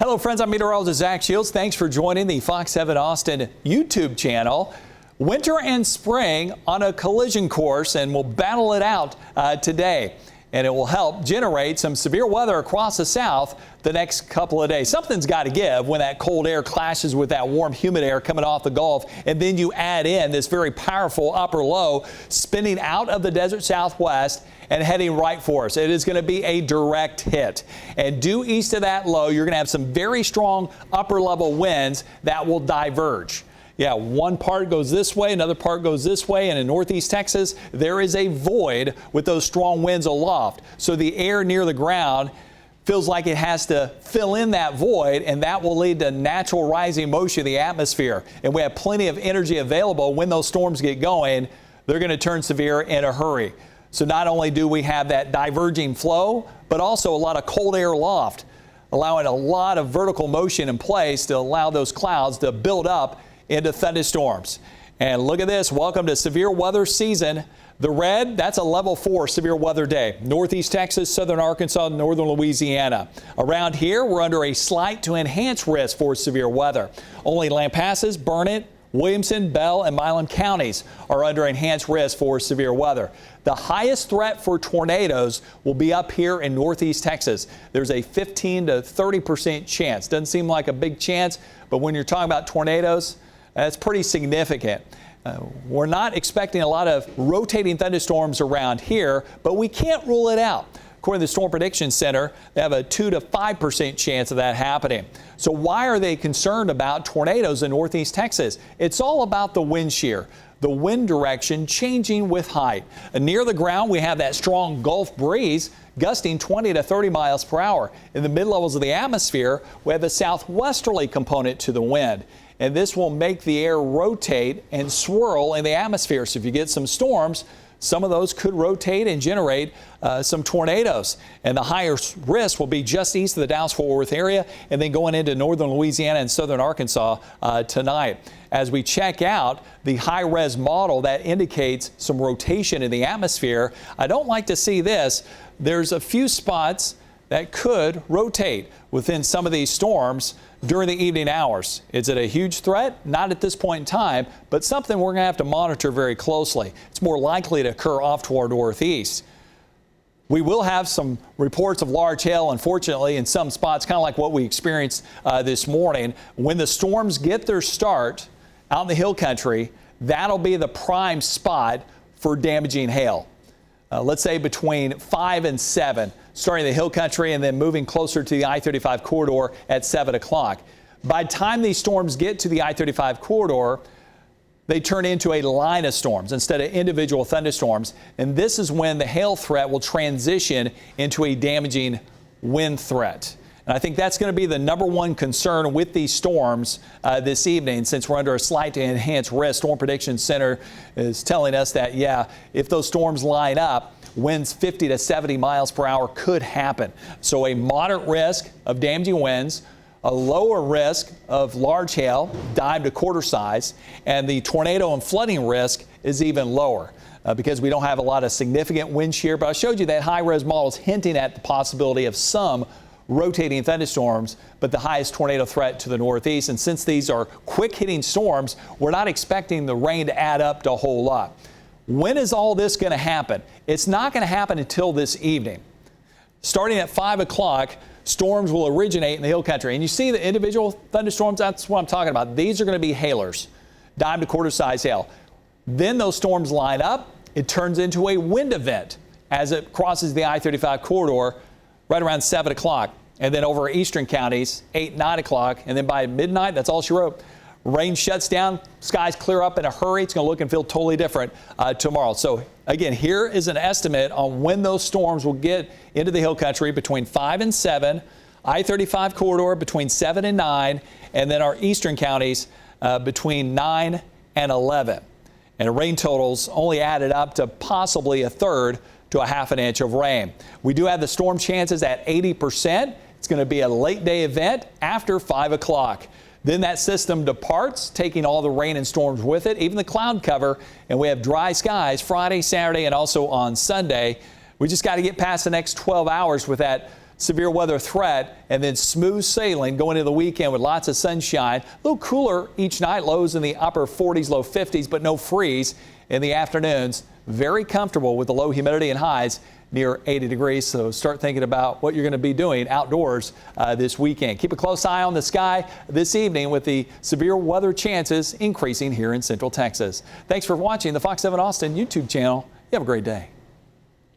Hello friends, I'm meteorologist Zach Shields. Thanks for joining the Fox 7 Austin YouTube channel. Winter and spring on a collision course, and we'll battle it out today. And it will help generate some severe weather across the south the next couple of days. Something's got to give when that cold air clashes with that warm, humid air coming off the Gulf, and then you add in this very powerful upper low spinning out of the desert southwest and heading right for us. It is going to be a direct hit. And due east of that low, you're going to have some very strong upper level winds that will diverge. Yeah, one part goes this way, another part goes this way, and in northeast Texas, there is a void with those strong winds aloft. So the air near the ground feels like it has to fill in that void, and that will lead to natural rising motion of the atmosphere. And we have plenty of energy available when those storms get going. They're going to turn severe in a hurry. So not only do we have that diverging flow, but also a lot of cold air aloft, allowing a lot of vertical motion in place to allow those clouds to build up into thunderstorms. And look at this. Welcome to severe weather season. The red, that's a level 4 severe weather day. Northeast Texas, southern Arkansas, northern Louisiana. Around here, we're under a slight to enhanced risk for severe weather. Only Lampasas, Burnett, Williamson, Bell, and Milam counties are under enhanced risk for severe weather. The highest threat for tornadoes will be up here in northeast Texas. There's a 15 to 30% chance. Doesn't seem like a big chance, but when you're talking about tornadoes, that's pretty significant. We're not expecting a lot of rotating thunderstorms around here, but we can't rule it out. According to the Storm Prediction Center, they have a 2 to 5% chance of that happening. So why are they concerned about tornadoes in northeast Texas? It's all about the wind shear, the wind direction changing with height. Near the ground, we have that strong Gulf breeze gusting 20 to 30 miles per hour. In the mid-levels of the atmosphere, we have a southwesterly component to the wind. And this will make the air rotate and swirl in the atmosphere. So if you get some storms, some of those could rotate and generate some tornadoes. And the higher risk will be just east of the Dallas-Fort Worth area and then going into northern Louisiana and southern Arkansas tonight. As we check out the high-res model that indicates some rotation in the atmosphere, I don't like to see this. There's a few spots that could rotate within some of these storms during the evening hours. Is it a huge threat? Not at this point in time, but something we're going to have to monitor very closely. It's more likely to occur off toward northeast. We will have some reports of large hail, unfortunately, in some spots, kind of like what we experienced this morning. When the storms get their start out in the hill country, that'll be the prime spot for damaging hail. Let's say between 5 and 7, starting the hill country and then moving closer to the I-35 corridor at 7 o'clock. By the time these storms get to the I-35 corridor, they turn into a line of storms instead of individual thunderstorms. And this is when the hail threat will transition into a damaging wind threat. And I think that's going to be the number one concern with these storms this evening, since we're under a slight to enhanced risk. Storm Prediction Center is telling us that, yeah, if those storms line up, winds 50 to 70 miles per hour could happen. So a moderate risk of damaging winds, a lower risk of large hail, dime to quarter size, and the tornado and flooding risk is even lower. Because we don't have a lot of significant wind shear. But I showed you that high-res model is hinting at the possibility of some rotating thunderstorms, but the highest tornado threat to the northeast. And since these are quick-hitting storms, we're not expecting the rain to add up to a whole lot. When is all this going to happen? It's not going to happen until this evening. Starting at 5 o'clock, storms will originate in the hill country. And you see the individual thunderstorms, that's what I'm talking about. These are going to be hailers, dime to quarter size hail. Then those storms line up. It turns into a wind event as it crosses the I-35 corridor right around 7 o'clock. And then over eastern counties, 8, 9 o'clock. And then by midnight, that's all she wrote. Rain shuts down, skies clear up in a hurry. It's going to look and feel totally different tomorrow. So again, here is an estimate on when those storms will get into the hill country between 5 and 7, I-35 corridor between 7 and 9, and then our eastern counties between 9 and 11. And rain totals only added up to possibly a third to a half an inch of rain. We do have the storm chances at 80%. It's going to be a late day event after 5 o'clock. Then that system departs, taking all the rain and storms with it, even the cloud cover, and we have dry skies Friday, Saturday, and also on Sunday. We just got to get past the next 12 hours with that severe weather threat, and then smooth sailing going into the weekend with lots of sunshine. A little cooler each night, lows in the upper 40s, low 50s, but no freeze in the afternoons. Very comfortable with the low humidity and highs near 80 degrees. So start thinking about what you're going to be doing outdoors this weekend. Keep a close eye on the sky this evening with the severe weather chances increasing here in Central Texas. Thanks for watching the Fox 7 Austin YouTube channel. You have a great day.